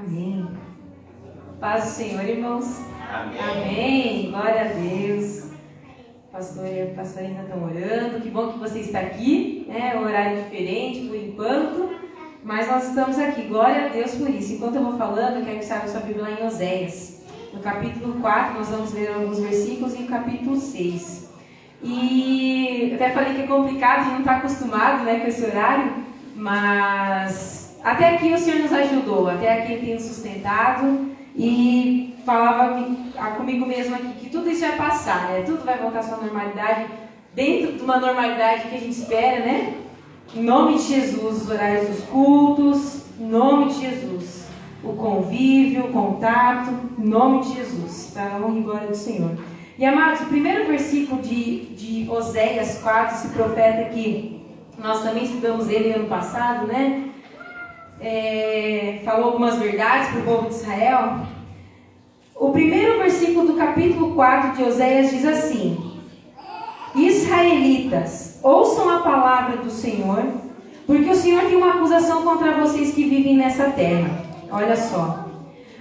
Amém. Paz do Senhor, irmãos. Amém. Amém. Glória a Deus. Pastor e a pastora ainda estão orando. Que bom que você está aqui, né? Um horário diferente por enquanto, mas nós estamos aqui. Glória a Deus por isso. Enquanto eu vou falando, eu quero que você abra sua Bíblia lá em Oséias. No capítulo 4, nós vamos ler alguns versículos, e no capítulo 6. E eu até falei que é complicado, a gente não está acostumado, né, com esse horário, mas até aqui o Senhor nos ajudou, até aqui Ele tem nos sustentado e falava comigo mesmo aqui que tudo isso vai passar, né? Tudo vai voltar à sua normalidade, dentro de uma normalidade que a gente espera, né? Em nome de Jesus, os horários dos cultos, em nome de Jesus, o convívio, o contato, em nome de Jesus, para a honra e glória do Senhor. E amados, o primeiro versículo de Oséias 4, esse profeta que nós também estudamos ele ano passado, né? Falou algumas verdades para o povo de Israel. O primeiro versículo do capítulo 4 de Oséias diz assim: Israelitas, ouçam a palavra do Senhor, porque o Senhor tem uma acusação contra vocês que vivem nessa terra. Olha só,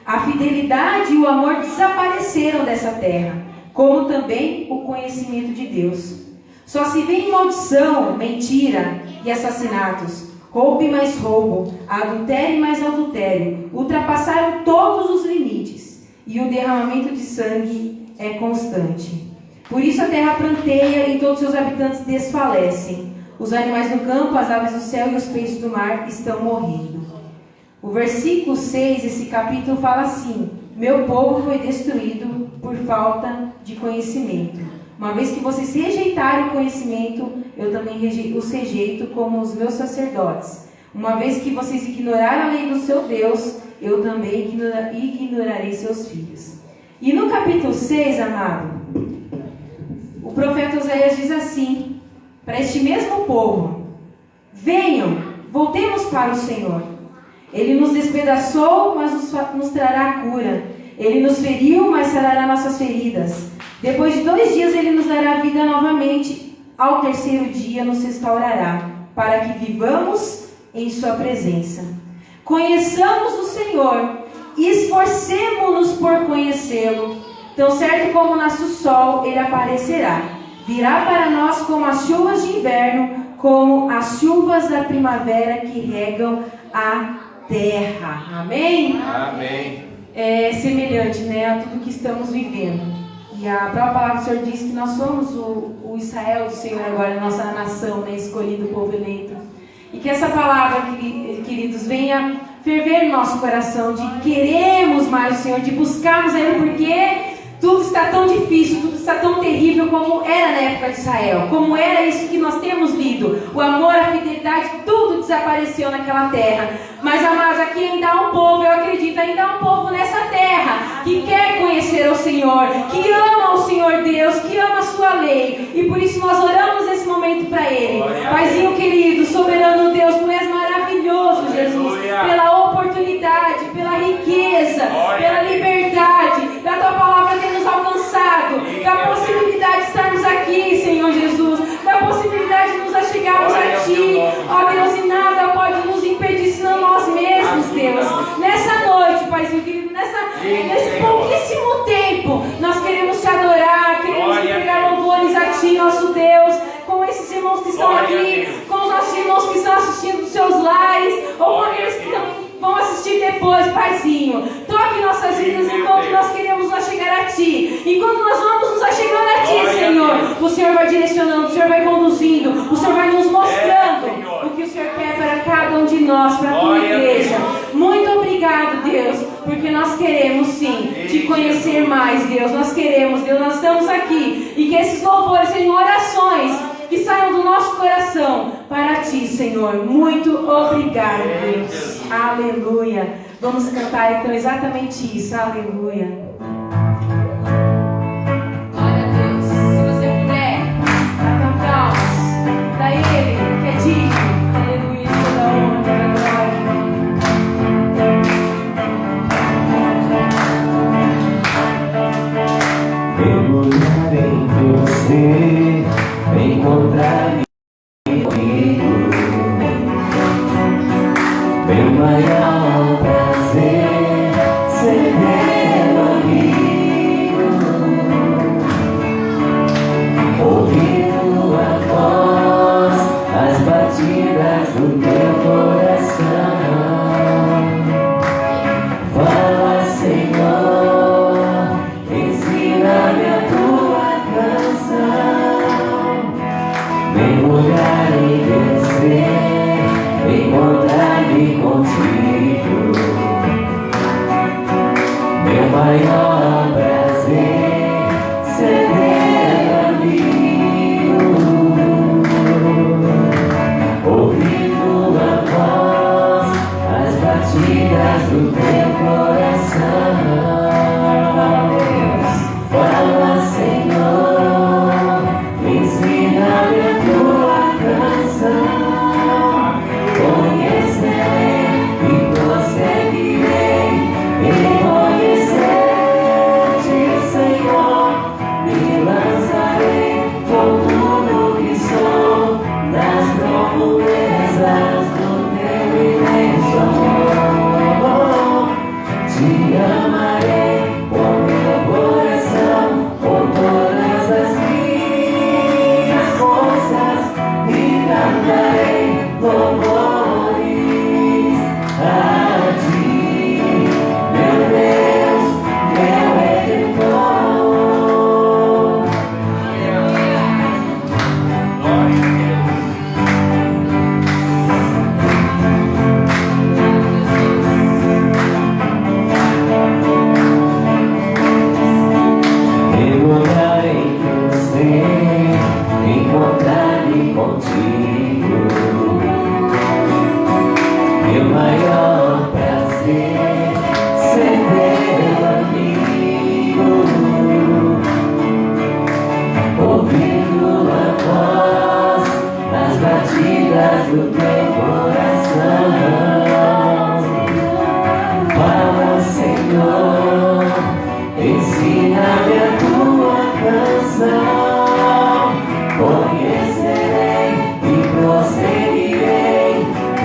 a fidelidade e o amor desapareceram dessa terra, como também o conhecimento de Deus. Só se vê em maldição, mentira e assassinatos, roubo e mais roubo, adultério e mais adultério. Ultrapassaram todos os limites, e o derramamento de sangue é constante. Por isso a terra pranteia e todos seus habitantes desfalecem. Os animais do campo, as aves do céu e os peixes do mar estão morrendo. O versículo 6, esse capítulo, fala assim: meu povo foi destruído por falta de conhecimento. Uma vez que vocês rejeitaram o conhecimento, eu também os rejeito como os meus sacerdotes. Uma vez que vocês ignoraram a lei do seu Deus, eu também ignorarei seus filhos. E no capítulo 6, amado, o profeta Oséias diz assim, para este mesmo povo: venham, voltemos para o Senhor. Ele nos despedaçou, mas nos trará a cura. Ele nos feriu, mas sarará nossas feridas. Depois de 2 dias ele nos dará vida novamente. Ao 3º dia nos restaurará, para que vivamos em sua presença. Conheçamos o Senhor e esforcemo-nos por conhecê-lo. Tão certo como nasce o sol, ele aparecerá. Virá para nós como as chuvas de inverno, como as chuvas da primavera que regam a terra. Amém? Amém. É semelhante, né, a tudo que estamos vivendo. E a própria palavra do Senhor diz que nós somos o Israel do Senhor agora, a nossa nação, né, escolhido, o povo eleito. E que essa palavra, queridos, venha ferver no nosso coração, de queremos mais o Senhor, de buscarmos Ele, porque tudo está tão difícil, tudo está tão terrível como era na época de Israel, como era isso que nós temos lido. O amor, a fidelidade, tudo desapareceu naquela terra. Mas, amados, aqui ainda há um povo, eu acredito, ainda há um povo nessa terra que quer conhecer o Senhor, que ama o Senhor Deus, que ama a sua lei. E por isso nós oramos nesse momento para Ele. Paizinho querido, soberano Deus, Tu és maravilhoso, Jesus, pela oportunidade, pela riqueza, pela liberdade, da Tua palavra ter nos alcançado, da possibilidade de estarmos aqui, Senhor Jesus, da possibilidade de nos achegarmos a Ti, ó Deus, e nada pode nos impedir senão nós mesmos, Deus. Nessa noite, Paizinho querido, nesse pouquíssimo tempo, nós queremos Te adorar, queremos entregar louvores a Ti, nosso Deus, com esses irmãos que estão aqui, com os nossos irmãos que estão assistindo dos seus lares, ou com aqueles que vão assistir depois, Paizinho. Toque nossas vidas enquanto nós queremos nos chegar a Ti. Enquanto nós vamos nos achegando a Ti, Senhor, o Senhor vai direcionando, o Senhor vai conduzindo, o Senhor vai nos mostrando o que o Senhor quer para cada um de nós, para a Tua igreja. Muito obrigado, Deus, porque nós queremos sim Te conhecer mais, Deus. Nós queremos, Deus, nós estamos aqui. E que esses louvores sejam orações que saiam do nosso coração para Ti, Senhor. Muito obrigado, Deus. Aleluia. Vamos cantar então exatamente isso. Aleluia. Glória a Deus. Se você puder, batam palmas para Ele, que é digno. Aleluia. Toda honra, toda glória. Mergulhar em você, encontrar-me comigo, meu maior prazer. maior prazer ser teu amigo, ouvir tua voz, as batidas do teu coração. Fala, Senhor, ensina-me a tua canção. Conhecerei e prosseguirei em conhecer-te, Senhor. Me lançarei com tudo que sou nas profundezas do teu imenso amor. Te amarei com meu coração, com todas as minhas forças, e cantarei louvores a ti, meu Deus, meu Redentor. Mergulhar em você, encontrar-me contigo. Meu maior prazer ser teu amigo, ouvir tua voz, as batidas do teu coração. Fala, Senhor, ensina-me a tua canção. Conhecerei e prosseguirei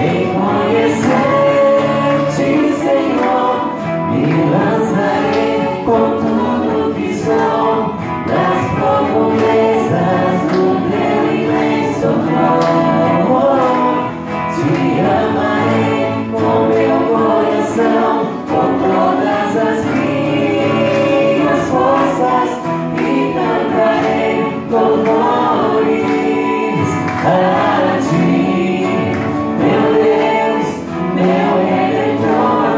em conhecer-te, Senhor. Me lançarei com tudo que sou nas profundezas do teu imenso amor. Te amarei com meu coração, com todas as minhas forças, e cantarei louvores a ti, meu Deus, meu Redentor.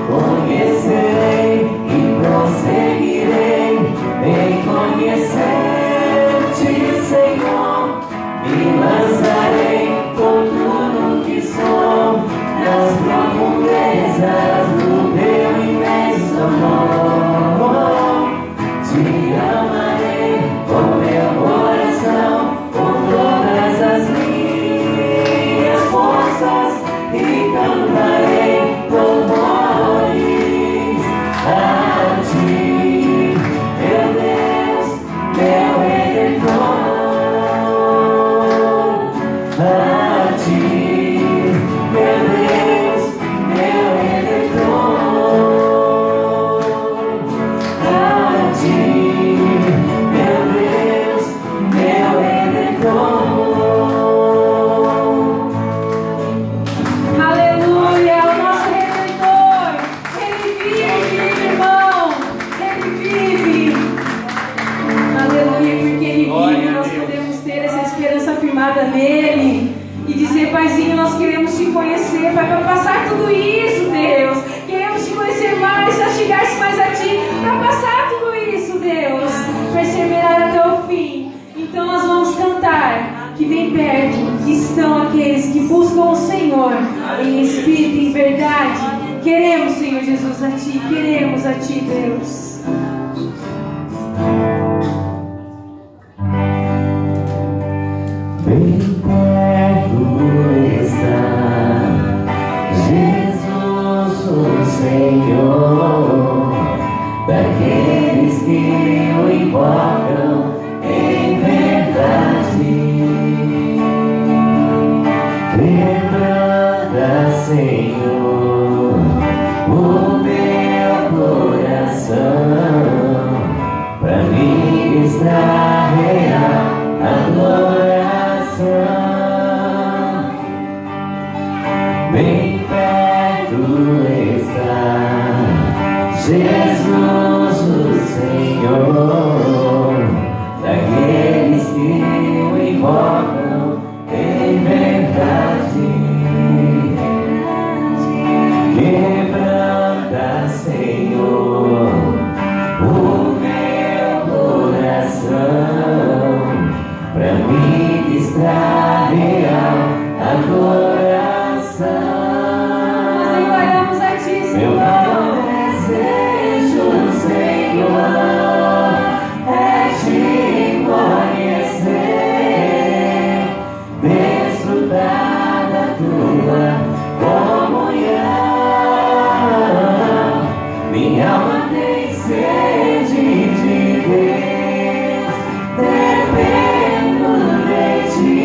Conhecerei e prosseguirei em conhecer-te, Senhor. Me lançarei com tudo que sou nas profundezas do teu imenso amor. Te amarei com meu coração, com todas as minhas forças, e cantarei louvores a ti, meu Deus, meu Redentor. A ti, meu Deus, meu Redentor. A ti, meu Deus, meu Redentor. Aleluia, o nosso Redentor. Ele vive, irmão. Ele vive. Aleluia, porque Ele vive, nós podemos ter essa esperança firmada nele. E dizer, Paizinho, nós queremos te conhecer, Pai, para passar tudo isso, Deus. Queremos te conhecer mais, para chegar-se mais a ti, para passar tudo isso, Deus. Perseverar até o fim. Então nós vamos cantar que bem perto estão aqueles que buscam o Senhor em espírito e em verdade. Queremos, Senhor Jesus, a ti, queremos a ti, Deus. Bem perto está Jesus, o Senhor, daqueles que o invocam em verdade. Quebranta, Senhor, o meu coração, pra ministrar real adoração. Bem perto está Jesus, o Senhor, daqueles que o invocam em verdade. Quebranta, ministrar real adoração. Nós declaramos a Ti, Meu Senhor. maior desejo, Senhor, é Te conhecer, desfrutar da Tua comunhão. Minha alma tem sede de Deus, dependo de Ti.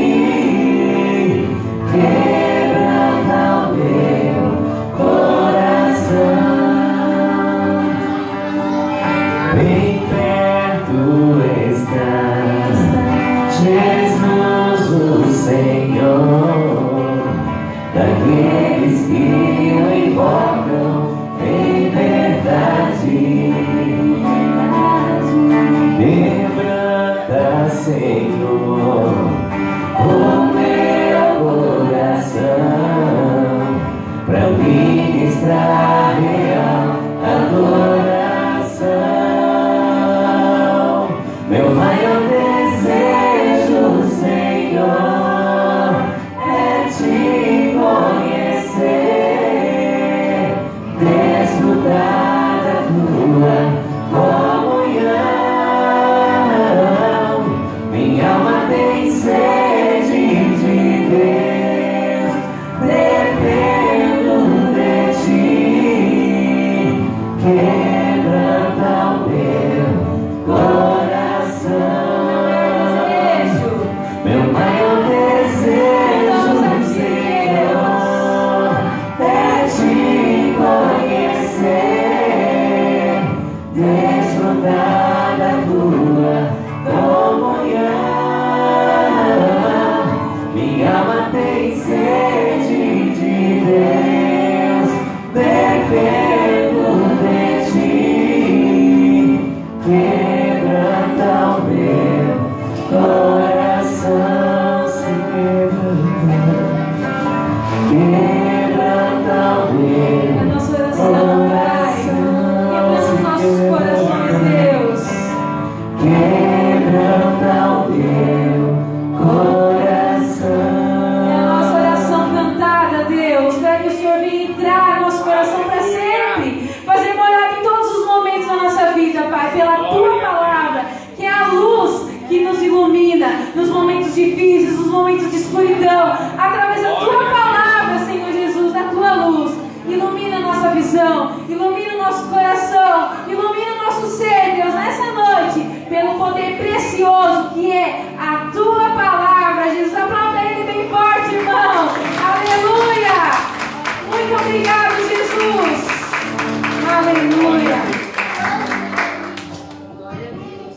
Quebranta o meu coração. Bem perto estás, Jesus, o Senhor, daqueles que o invocam em verdade. Quebranta, Senhor, o meu coração, pra ministrar real adoração. Meu maior desejo, Senhor, é Te conhecer, desfrutar da Tua comunhão. Minha alma tem sede de Deus, dependo de Ti. Quebranta o meu coração. Meu maior desejo, Senhor, é Te conhecer, desfrutar da Tua comunhão. Minha alma tem sede de Deus, dependo de Ti. Quebranta o meu coração, se quebranta o meu A nossa oração, Pai. Quebrando os nossos corações, Deus. quebranta o meu coração. É a nossa oração cantada, Deus. Para que o Senhor venha entrar no nosso coração para sempre. Fazer morada em todos os momentos da nossa vida, Pai. Pela Tua palavra, que é a luz que nos ilumina nos momentos difíceis, nos momentos de escuridão. Através da Tua palavra, Senhor Jesus, da Tua luz. Ilumina a nossa visão, ilumina o nosso coração, ilumina o nosso ser, Deus, nessa noite, pelo poder precioso que é a Tua palavra. Jesus, aplauda Ele bem forte, irmão. Aleluia! Muito obrigado, Jesus. Aleluia! Glória a Deus.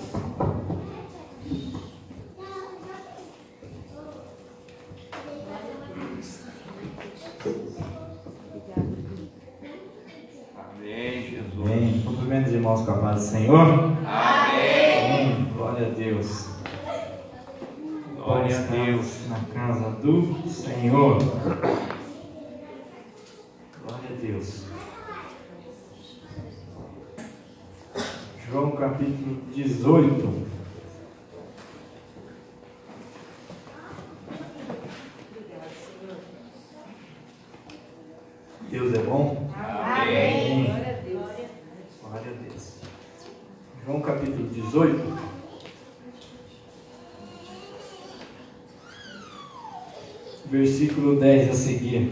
Amém, Jesus. Amém. Cumprimento os irmãos com a paz do Senhor. Amém. Glória a Deus. Glória a Deus. Na casa do Senhor. Glória a Deus. João capítulo 18. Deus é bom? Amém. Glória a Deus. Glória a Deus. João capítulo 18. Versículo 10 a seguir.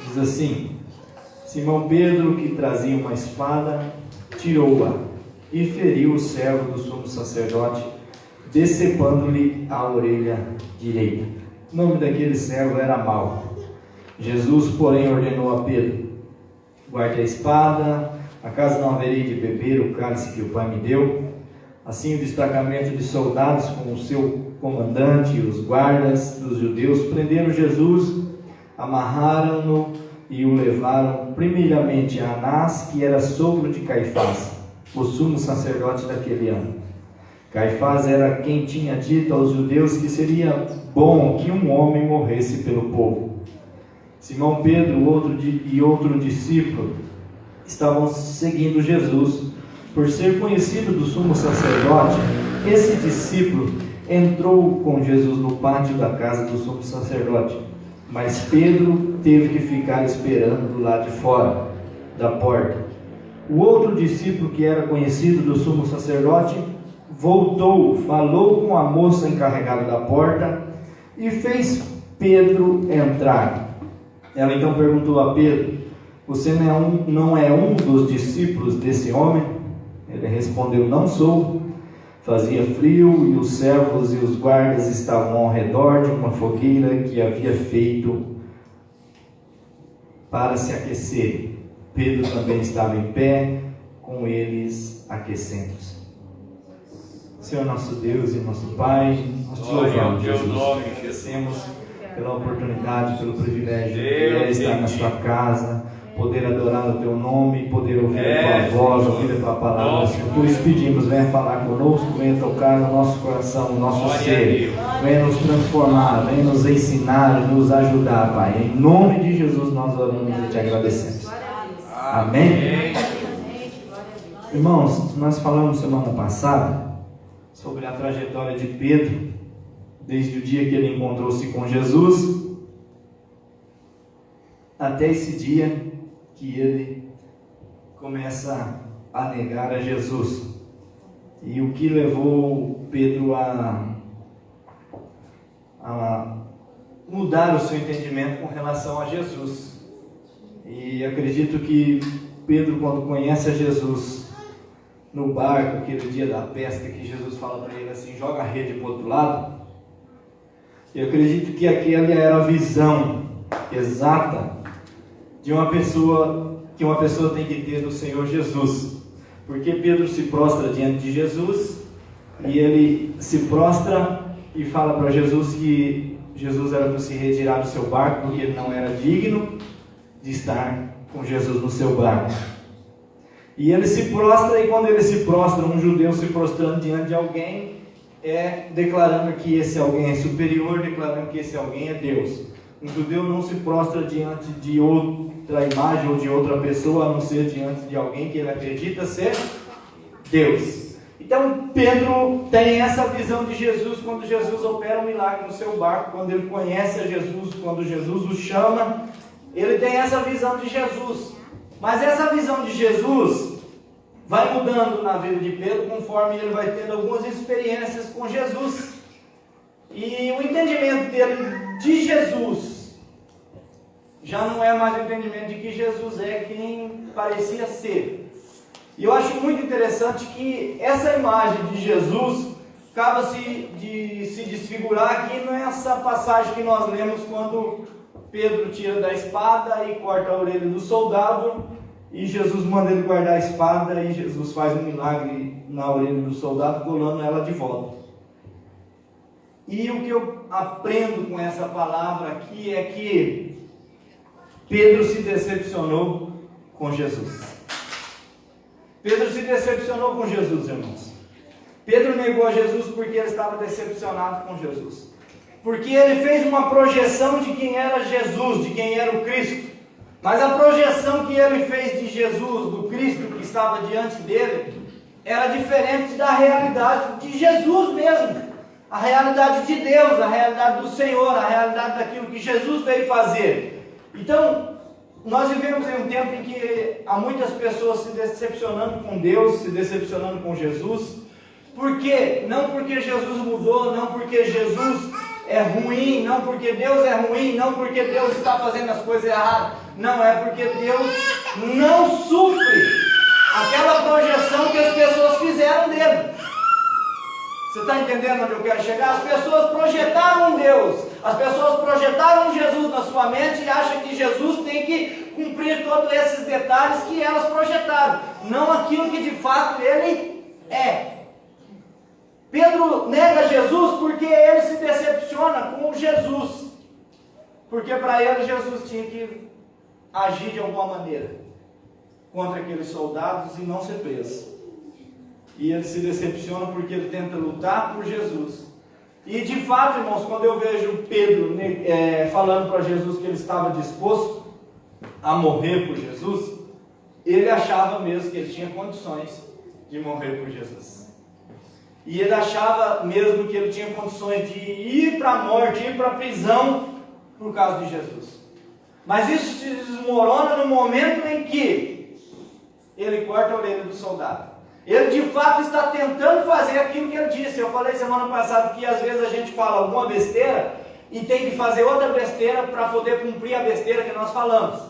Diz assim: Simão Pedro, que trazia uma espada, tirou-a e feriu o servo do sumo sacerdote, decepando-lhe a orelha direita. O nome daquele servo era Malco. Jesus, porém, ordenou a Pedro: guarde a espada, acaso não haverei de beber o cálice que o Pai me deu? Assim, o destacamento de soldados com o seu comandante e os guardas dos judeus prenderam Jesus, amarraram-no e o levaram primeiramente a Anás, que era sogro de Caifás, o sumo sacerdote daquele ano. Caifás era quem tinha dito aos judeus que seria bom que um homem morresse pelo povo. Simão Pedro e outro discípulo estavam seguindo Jesus, Por ser conhecido do sumo sacerdote, esse discípulo entrou com Jesus no pátio da casa do sumo sacerdote, mas Pedro teve que ficar esperando do lado de fora da porta. O outro discípulo, que era conhecido do sumo sacerdote, voltou, falou com a moça encarregada da porta e fez Pedro entrar. Ela então perguntou a Pedro: você não é um dos discípulos desse homem? Ele respondeu: não sou. Fazia frio e os servos e os guardas estavam ao redor de uma fogueira que havia feito para se aquecer. Pedro também estava em pé, com eles aquecendo-se. Senhor nosso Deus e nosso Pai, nós te louvamos, Jesus. Agradecemos pela oportunidade, pelo privilégio de estar na sua casa, poder adorar o teu nome, poder ouvir a tua voz, ouvir a tua palavra. Senhor, por isso pedimos, venha falar conosco, venha tocar no nosso coração, no nosso ser, venha nos transformar, venha nos ensinar, nos ajudar, Pai. Em nome de Jesus nós oramos e te agradecemos. Amém? Irmãos, nós falamos semana passada sobre a trajetória de Pedro, desde o dia que ele encontrou-se com Jesus, até esse dia que ele começa a negar a Jesus. E o que levou Pedro a mudar o seu entendimento com relação a Jesus. E acredito que Pedro, quando conhece a Jesus no barco, aquele dia da pesca, que Jesus fala para ele assim: joga a rede para o outro lado. Eu acredito que aquela era a visão exata de uma pessoa, que uma pessoa tem que ter do Senhor Jesus. Porque Pedro se prostra diante de Jesus, e ele se prostra e fala para Jesus que Jesus era para se retirar do seu barco, porque ele não era digno de estar com Jesus no seu barco. E ele se prostra, e quando ele se prostra, um judeu se prostrando diante de alguém, declarando que esse alguém é superior, declarando que esse alguém é Deus. Um judeu não se prostra diante de outra imagem ou de outra pessoa, a não ser diante de alguém que ele acredita ser Deus. Então Pedro tem essa visão de Jesus quando Jesus opera um milagre no seu barco, quando ele conhece a Jesus, quando Jesus o chama, ele tem essa visão de Jesus. Mas essa visão de Jesus vai mudando na vida de Pedro conforme ele vai tendo algumas experiências com Jesus. E o entendimento dele de Jesus já não é mais o entendimento de que Jesus é quem parecia ser. E eu acho muito interessante que essa imagem de Jesus acaba de se desfigurar aqui nessa passagem que nós lemos, quando Pedro tira da espada e corta a orelha do soldado, e Jesus manda ele guardar a espada, e Jesus faz um milagre na orelha do soldado, colando ela de volta. E o que eu aprendo com essa palavra aqui é que Pedro se decepcionou com Jesus. Pedro se decepcionou com Jesus, irmãos. Pedro negou a Jesus porque ele estava decepcionado com Jesus. Porque ele fez uma projeção de quem era Jesus, de quem era o Cristo. Mas a projeção que ele fez de Jesus, do Cristo que estava diante dele, era diferente da realidade de Jesus mesmo. A realidade de Deus, a realidade do Senhor, a realidade daquilo que Jesus veio fazer. Então, nós vivemos em um tempo em que há muitas pessoas se decepcionando com Deus, se decepcionando com Jesus. Por quê? Não porque Jesus mudou, não porque Jesus é ruim, não porque Deus é ruim, não porque Deus está fazendo as coisas erradas. Não, é porque Deus não supre aquela projeção que as pessoas fizeram dele. Você está entendendo onde eu quero chegar? As pessoas projetaram um Deus, as pessoas projetaram um Jesus na sua mente e acham que Jesus tem que cumprir todos esses detalhes que elas projetaram, não aquilo que de fato ele é. Pedro nega Jesus porque ele se decepciona com Jesus, porque para ele Jesus tinha que agir de alguma maneira contra aqueles soldados e não ser preso. E ele se decepciona porque ele tenta lutar por Jesus. E de fato, irmãos, quando eu vejo Pedro falando para Jesus que ele estava disposto a morrer por Jesus, ele achava mesmo que ele tinha condições de morrer por Jesus. E ele achava mesmo que ele tinha condições de ir para a morte, ir para a prisão por causa de Jesus. Mas isso se desmorona no momento em que ele corta a orelha do soldado. Ele de fato está tentando fazer aquilo que ele disse. Eu falei semana passada que às vezes a gente fala alguma besteira e tem que fazer outra besteira para poder cumprir a besteira que nós falamos.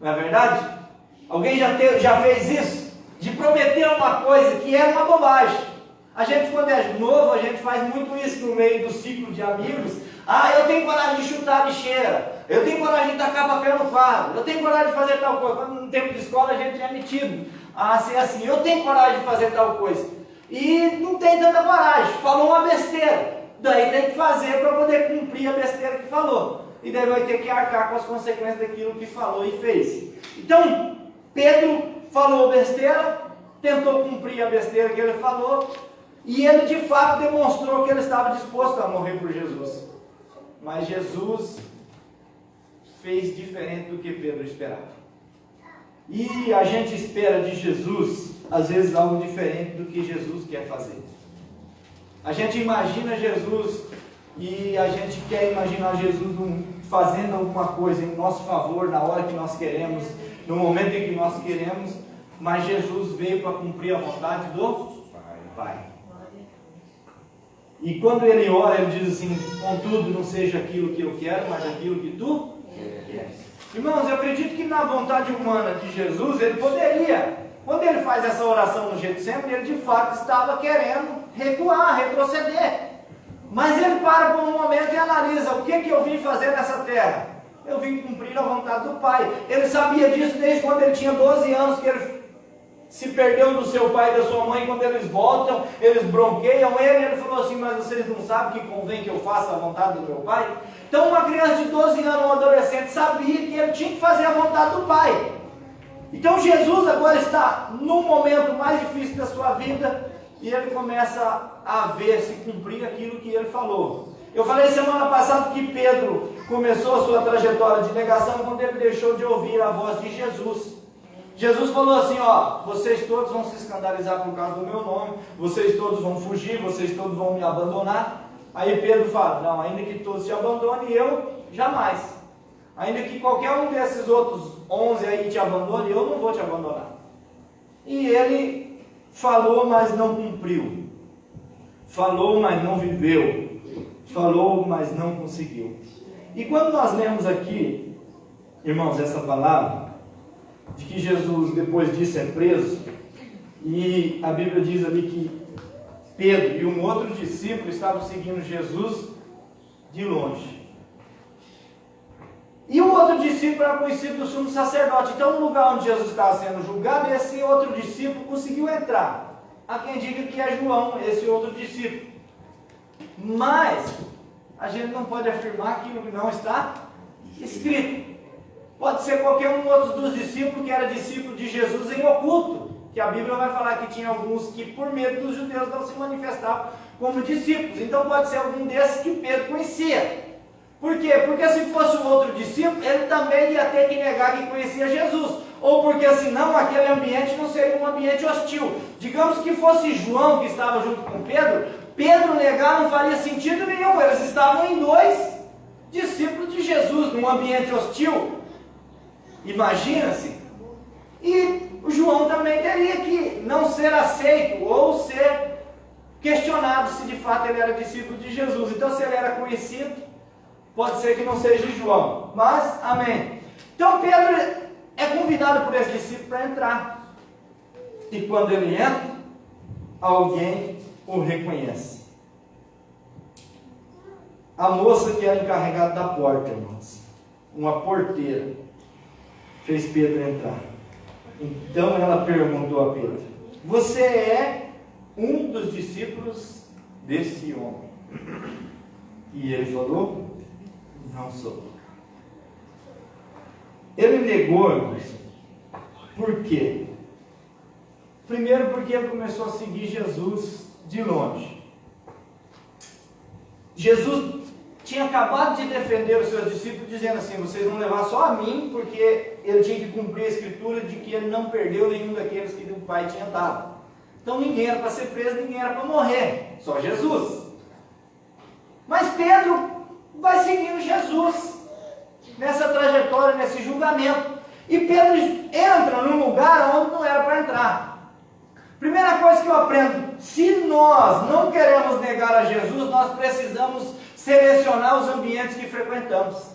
Não é verdade? Alguém já fez isso? De prometer uma coisa que é uma bobagem. A gente, quando é novo, a gente faz muito isso no meio do ciclo de amigos. Eu tenho coragem de chutar a lixeira, eu tenho coragem de tacar papel no quadro, eu tenho coragem de fazer tal coisa. Quando no tempo de escola a gente é metido a ser assim, eu tenho coragem de fazer tal coisa. E não tem tanta coragem, falou uma besteira, daí tem que fazer para poder cumprir a besteira que falou. E daí vai ter que arcar com as consequências daquilo que falou e fez. Então, Pedro falou besteira, tentou cumprir a besteira que ele falou, e ele de fato demonstrou que ele estava disposto a morrer por Jesus. Mas Jesus fez diferente do que Pedro esperava. E a gente espera de Jesus, às vezes, algo diferente do que Jesus quer fazer. A gente imagina Jesus e a gente quer imaginar Jesus fazendo alguma coisa em nosso favor, na hora que nós queremos, no momento em que nós queremos, mas Jesus veio para cumprir a vontade do Pai. E quando ele ora, ele diz assim: contudo, não seja aquilo que eu quero, mas aquilo que tu queres. Irmãos, eu acredito que na vontade humana de Jesus, ele poderia, quando ele faz essa oração no Getsemane, ele de fato estava querendo recuar, retroceder. Mas ele para por um momento e analisa: o que eu vim fazer nessa terra? Eu vim cumprir a vontade do Pai. Ele sabia disso desde quando ele tinha 12 anos, que ele se perdeu do seu pai e da sua mãe. Quando eles voltam, eles bronqueiam ele. Ele falou assim: mas vocês não sabem que convém que eu faça a vontade do meu pai? Então uma criança de 12 anos, um adolescente, sabia que ele tinha que fazer a vontade do pai. Então Jesus agora está no momento mais difícil da sua vida e ele começa a ver se cumprir aquilo que ele falou. Eu falei semana passada que Pedro começou a sua trajetória de negação quando ele deixou de ouvir a voz de Jesus. Jesus falou assim: vocês todos vão se escandalizar por causa do meu nome, vocês todos vão fugir, vocês todos vão me abandonar. Aí Pedro fala: não, ainda que todos te abandonem, eu jamais. Ainda que qualquer um desses outros 11 aí te abandone, eu não vou te abandonar. E ele falou, mas não cumpriu. Falou, mas não viveu. Falou, mas não conseguiu. E quando nós lemos aqui, irmãos, essa palavra, de que Jesus depois disso é preso, e a Bíblia diz ali que Pedro e um outro discípulo estavam seguindo Jesus de longe. E o outro discípulo era conhecido do sumo sacerdote. Então, no lugar onde Jesus estava sendo julgado, esse outro discípulo conseguiu entrar. Há quem diga que é João, esse outro discípulo. Mas a gente não pode afirmar aquilo que não está escrito. Pode ser qualquer um outro dos discípulos que era discípulo de Jesus em oculto, que a Bíblia vai falar que tinha alguns que por medo dos judeus não se manifestavam como discípulos. Então pode ser algum desses que Pedro conhecia. Por quê? Porque se fosse um outro discípulo, ele também ia ter que negar que conhecia Jesus. Ou porque senão aquele ambiente não seria um ambiente hostil. Digamos que fosse João que estava junto com Pedro, Pedro negar não faria sentido nenhum. Eles estavam em dois discípulos de Jesus, num ambiente hostil. Imagina-se. E o João também teria que não ser aceito ou ser questionado se de fato ele era discípulo de Jesus. Então, se ele era conhecido, pode ser que não seja João. Mas, amém. Então, Pedro é convidado por esse discípulo para entrar. E quando ele entra, alguém o reconhece. A moça que era encarregada da porta, irmãos, uma porteira, fez Pedro entrar. Então ela perguntou a Pedro: você é um dos discípulos desse homem? E ele falou: não sou. Ele negou, irmãos. Por quê? Primeiro porque ele começou a seguir Jesus de longe. Jesus tinha acabado de defender os seus discípulos, dizendo assim: vocês vão levar só a mim, porque ele tinha que cumprir a escritura de que ele não perdeu nenhum daqueles que o Pai tinha dado. Então ninguém era para ser preso, ninguém era para morrer, só Jesus. Mas Pedro vai seguindo Jesus nessa trajetória, nesse julgamento. E Pedro entra num lugar onde não era para entrar. Primeira coisa que eu aprendo: se nós não queremos negar a Jesus, nós precisamos selecionar os ambientes que frequentamos.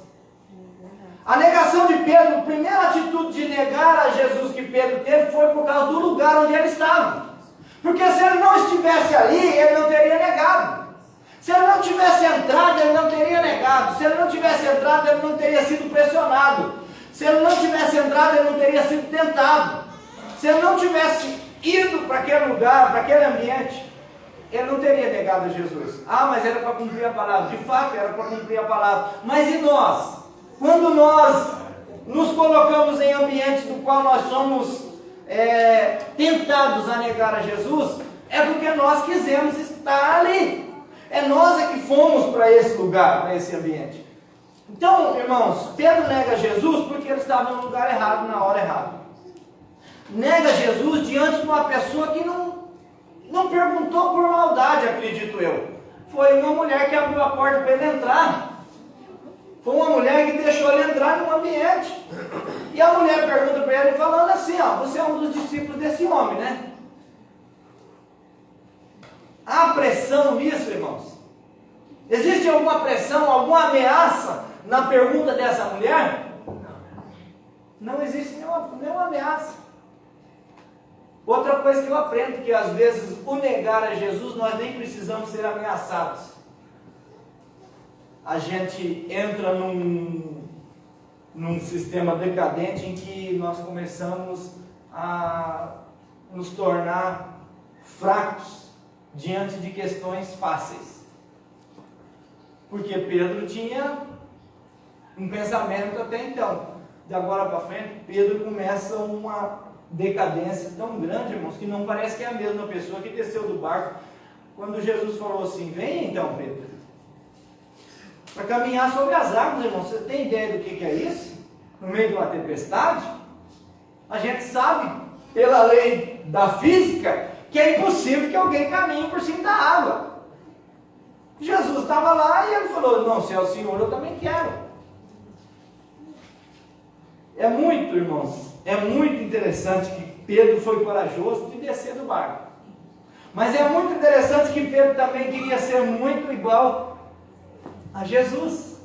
A negação de Pedro, a primeira atitude de negar a Jesus que Pedro teve foi por causa do lugar onde ele estava. Porque se ele não estivesse ali, ele não teria negado. Se ele não tivesse entrado, ele não teria negado. Se ele não tivesse entrado, ele não teria sido pressionado. Se ele não tivesse entrado, ele não teria sido tentado. Se ele não tivesse ido para aquele lugar, para aquele ambiente, ele não teria negado a Jesus. Ah, mas era para cumprir a palavra. De fato, era para cumprir a palavra. Mas e nós? Quando nós nos colocamos em ambientes do qual nós somos tentados a negar a Jesus, é porque nós quisemos estar ali. É nós que fomos para esse lugar, para esse ambiente. Então, irmãos, Pedro nega Jesus porque ele estava no lugar errado, na hora errada. Nega Jesus diante de uma pessoa que não perguntou por maldade, acredito eu. Foi uma mulher que abriu a porta para ele entrar. Foi uma mulher que deixou ele entrar no ambiente. E a mulher pergunta para ele falando assim, ó: você é um dos discípulos desse homem, né? Há pressão nisso, irmãos? Existe alguma pressão, alguma ameaça na pergunta dessa mulher? Não existe nenhuma ameaça. Outra coisa que eu aprendo, que às vezes o negar a Jesus, nós nem precisamos ser ameaçados. A gente entra num sistema decadente em que nós começamos a nos tornar fracos diante de questões fáceis. Porque Pedro tinha um pensamento até então. De agora para frente, Pedro começa uma decadência tão grande, irmãos, que não parece que é a mesma pessoa que desceu do barco quando Jesus falou assim: vem então, Pedro, para caminhar sobre as águas, irmão. Você tem ideia do que é isso? No meio de uma tempestade? A gente sabe, pela lei da física, que é impossível que alguém caminhe por cima da água. Jesus estava lá e ele falou: não, se é o Senhor, eu também quero. É muito, irmãos, é muito interessante que Pedro foi corajoso de descer do barco. Mas é muito interessante que Pedro também queria ser muito igual a Jesus.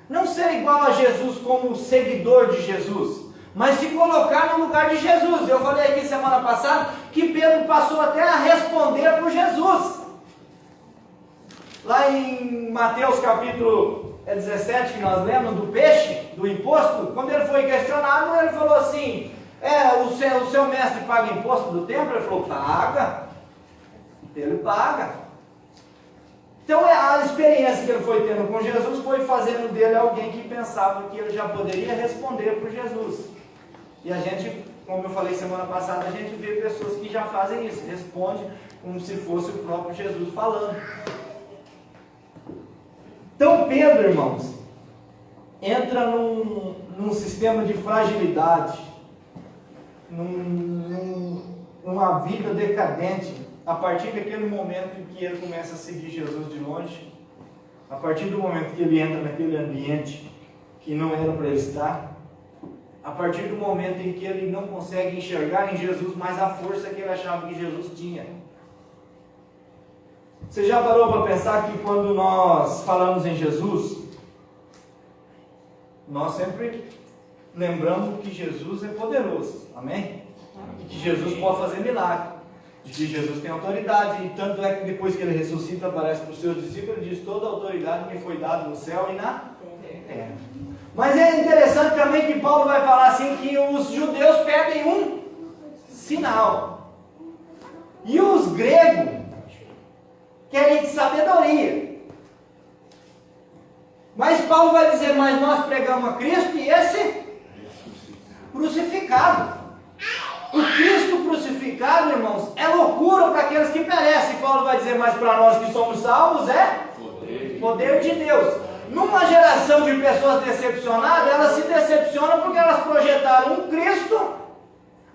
Não ser igual a Jesus como seguidor de Jesus, mas se colocar no lugar de Jesus. Eu falei aqui semana passada que Pedro passou até a responder por Jesus. Lá em Mateus capítulo 17, que nós lemos do peixe, do imposto, quando ele foi questionado, ele falou assim: o seu mestre paga imposto do templo? Ele falou: paga. Ele paga. Então a experiência que ele foi tendo com Jesus foi fazendo dele alguém que pensava que ele já poderia responder por Jesus. E a gente, como eu falei semana passada, a gente vê pessoas que já fazem isso, respondem como se fosse o próprio Jesus falando. Então Pedro, irmãos, entra num sistema de fragilidade, numa vida decadente, a partir daquele momento em que ele começa a seguir Jesus de longe, a partir do momento que ele entra naquele ambiente que não era para ele estar, a partir do momento em que ele não consegue enxergar em Jesus mais a força que ele achava que Jesus tinha. Você já parou para pensar que quando nós falamos em Jesus, nós sempre lembramos que Jesus é poderoso, amém? E que Jesus pode fazer milagre, de que Jesus tem autoridade, e tanto é que depois que ele ressuscita, aparece para os seus discípulos e diz: toda a autoridade me foi dada no céu e na terra. Mas é interessante também que Paulo vai falar assim, que os judeus pedem um sinal, e os gregos querem sabedoria. Mas Paulo vai dizer: mas nós pregamos a Cristo e esse crucificado. O Cristo crucificado, irmãos, é loucura para aqueles que perecem. Paulo vai dizer: mas para nós que somos salvos é poder de Deus. Numa geração de pessoas decepcionadas, elas se decepcionam porque elas projetaram um Cristo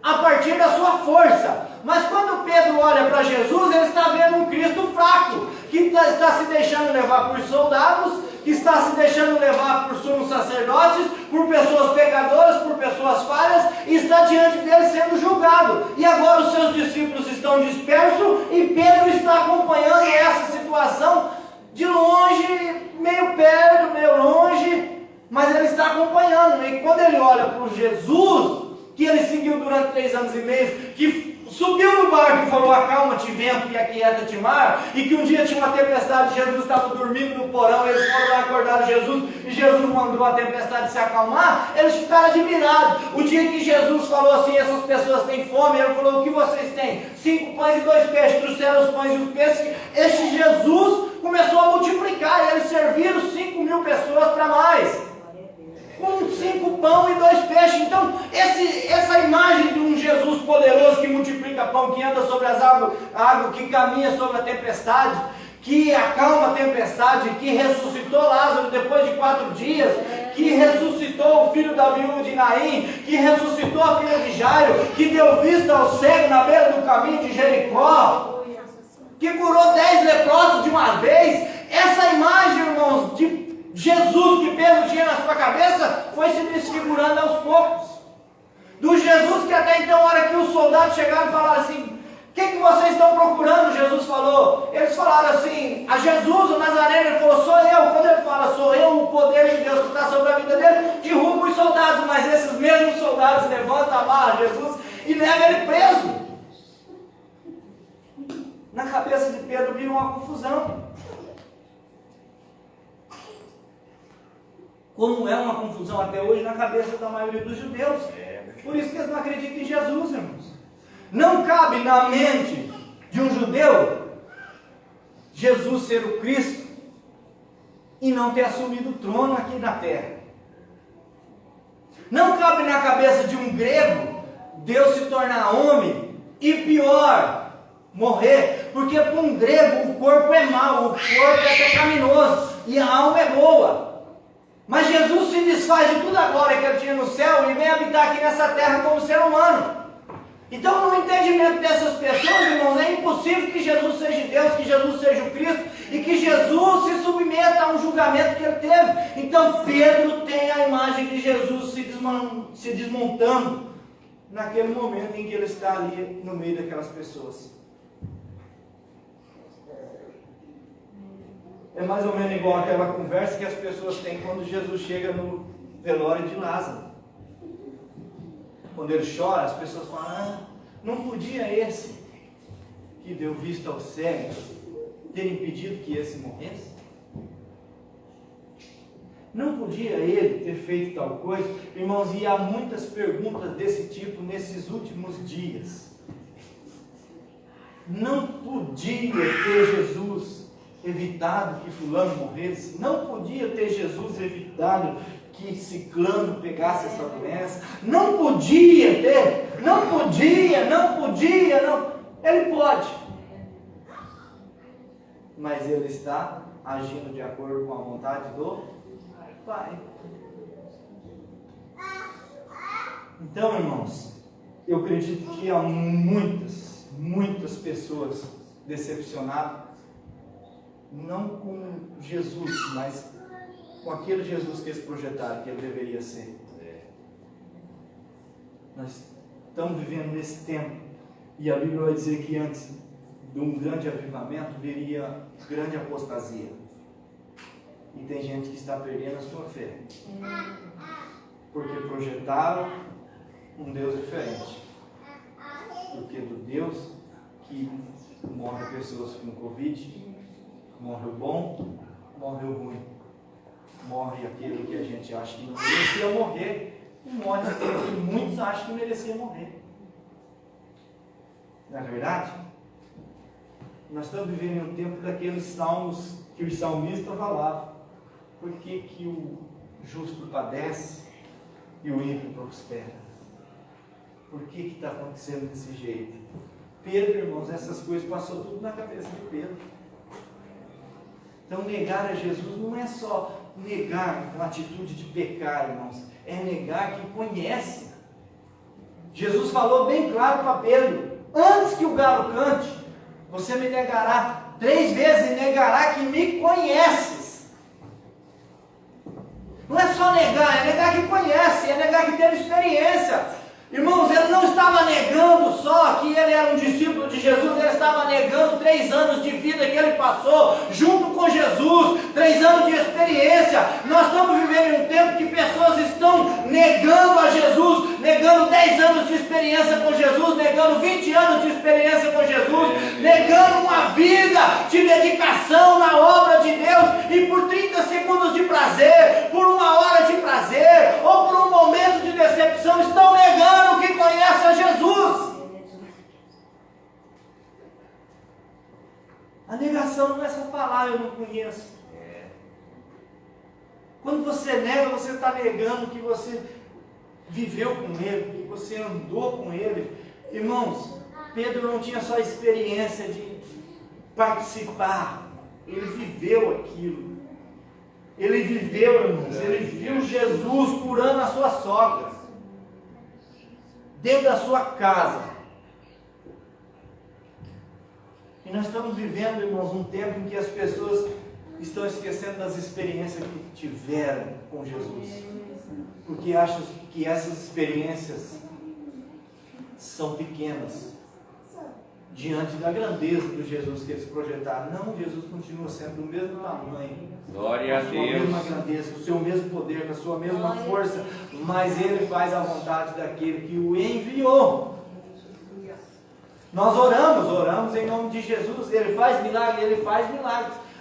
a partir da sua força, Mas quando Pedro olha para Jesus, ele está vendo um Cristo fraco, que está se deixando levar por soldados, que está se deixando levar por sumos sacerdotes, por pessoas pecadoras, por pessoas falhas, e está diante dele sendo julgado. E agora os seus discípulos estão dispersos e Pedro está acompanhando essa situação de longe, meio perto, meio longe, mas ele está acompanhando. E quando ele olha para o Jesus, que ele seguiu durante 3 anos e meio, que subiu no barco e falou: acalma-te vento e aquieta-te mar, e que um dia tinha uma tempestade, Jesus estava dormindo no porão, eles foram lá acordar Jesus, e Jesus mandou a tempestade se acalmar, eles ficaram admirados. O dia que Jesus falou assim: essas pessoas têm fome, ele falou: o que vocês têm? 5 pães e 2 peixes, trouxeram os pães e os peixes. Este Jesus começou a multiplicar, e eles serviram 5.000 pessoas para mais, com 5 pão e 2 peixes. Então, essa imagem de um Jesus poderoso que multiplica pão, que anda sobre as águas, que caminha sobre a tempestade, que acalma a tempestade, que ressuscitou Lázaro depois de 4 dias, que ressuscitou o filho da viúva de Naim, que ressuscitou a filha de Jairo, que deu vista ao cego na beira do caminho de Jericó, que curou 10 leprosos de uma vez. Essa imagem, irmãos, de Jesus que Pedro tinha na sua cabeça foi se desfigurando aos poucos. Do Jesus que até então, a hora que os soldados chegaram e falaram assim: o que vocês estão procurando? Jesus falou. Eles falaram assim: a Jesus, o Nazareno. Ele falou: sou eu. Quando ele fala sou eu, o poder de Deus que está sobre a vida dele derruba os soldados, mas esses mesmos soldados levantam, amarram Jesus e levam ele preso. Na cabeça de Pedro viu uma confusão. Como é uma confusão até hoje na cabeça da maioria dos judeus. Por isso que eles não acreditam em Jesus, irmãos. Não cabe na mente de um judeu Jesus ser o Cristo e não ter assumido o trono aqui na terra. Não cabe na cabeça de um grego Deus se tornar homem e pior, morrer. Porque para um grego o corpo é mau, o corpo é pecaminoso e a alma é boa. Mas Jesus se desfaz de toda a glória que ele tinha no céu e vem habitar aqui nessa terra como ser humano. Então, no entendimento dessas pessoas, irmãos, é impossível que Jesus seja Deus, que Jesus seja o Cristo e que Jesus se submeta a um julgamento que ele teve. Então, Pedro tem a imagem de Jesus se desmontando naquele momento em que ele está ali no meio daquelas pessoas. É mais ou menos igual aquela conversa que as pessoas têm quando Jesus chega no velório de Lázaro. Quando ele chora, as pessoas falam: não podia esse que deu vista aos cegos ter impedido que esse morresse? Não podia ele ter feito tal coisa? Irmãos, e há muitas perguntas desse tipo nesses últimos dias. Não podia ter Jesus evitado que fulano morresse? Não podia ter Jesus evitado que ciclano pegasse essa doença? Não podia ter? Não podia. Ele pode. Mas ele está agindo de acordo com a vontade do Pai. Então, irmãos, eu acredito que há muitas pessoas decepcionadas, não com Jesus, mas com aquele Jesus que eles projetaram que ele deveria ser. Nós estamos vivendo nesse tempo, e a Bíblia vai dizer que antes de um grande avivamento viria grande apostasia. E tem gente que está perdendo a sua fé, porque projetaram um Deus diferente. Porque do Deus que morre pessoas com Covid, morre o bom, morre o ruim. Morre aquele que a gente acha que não merecia morrer, e morre aquele que muitos acham que merecia morrer. Não é verdade? Nós estamos vivendo em um tempo daqueles salmos que os salmistas falavam. Por que o justo padece e o ímpio prospera? Por que está acontecendo desse jeito? Pedro, irmãos, essas coisas passou tudo na cabeça de Pedro. Então, negar a Jesus não é só negar uma atitude de pecar, irmãos. É negar quem conhece. Jesus falou bem claro para Pedro: antes que o galo cante, você me negará 3 vezes e negará que me conheces. Não é só negar, é negar que conhece, é negar que teve experiência. Irmãos, ele não estava negando só que ele era um discípulo de Jesus, ele estava negando 3 anos de vida que ele passou junto com Jesus, 3 anos de experiência. Nós estamos vivendo em um tempo que pessoas estão negando a Jesus, negando 10 anos de experiência com Jesus, negando 20 anos de experiência com Jesus, negando uma vida de dedicação na obra de Deus, e por 30 segundos de prazer, por 1 hora de prazer, ou por um momento de decepção, estão negando que conhece a Jesus. A negação não é só falar eu não conheço. Quando você nega, você está negando que você viveu com Ele, que você andou com Ele. Irmãos, Pedro não tinha só experiência de participar, ele viveu aquilo. Ele viveu, irmãos, ele viu Jesus curando a sua sogra, dentro da sua casa. E nós estamos vivendo, irmãos, um tempo em que as pessoas estão esquecendo das experiências que tiveram com Jesus, porque acham que essas experiências são pequenas diante da grandeza do Jesus que eles projetaram. Não, Jesus continua sendo do mesmo tamanho, Glória a com a sua Deus. mesma grandeza, com o seu mesmo poder, com a sua mesma força, mas ele faz a vontade daquele que o enviou. Nós oramos em nome de Jesus, ele faz milagres,